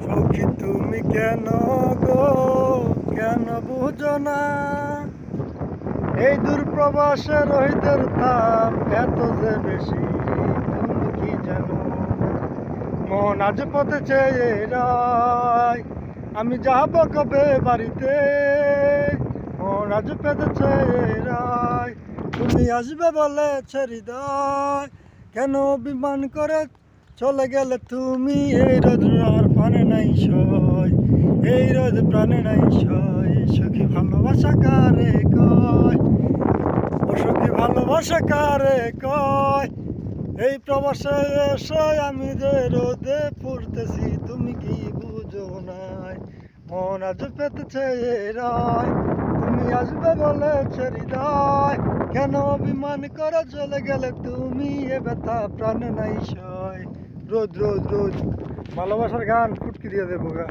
সখী তুমি কেন গো, কেন বুঝো না এই দূর প্রবাসে রহিতের তাপ এত যে বেশি, তুমি কি জানো না? মন আজ পথে চেয়ে রায়, আমি যাব কবে বাড়িতে? মন আজ পেতে চেয়ে রায়, তুমি আসবে বলেছে হৃদয়, কেন অভিমান করে চলে গেলে তুমি? এই রোদ আর প্রাণে নাই সয়, এই রোদ প্রাণে নাই সয়। সখী ভালোবাসা কারে কয়, ও সখী ভালোবাসা কারে কয়? এই প্রবাসে এসে আমি যে রোদে পড়তেছি, তুমি কি বুঝো নাই? মন আজ পেতেছে রায়, তুমি আসবে বলেছে হৃদয়, কেন অভিমান করে চলে গেলে তুমি? এ ব্যথা প্রাণে নাই সয়। রোদ রোদ রোদ ভালোবাসার গান ফুটকি দিয়ে দেবো গা।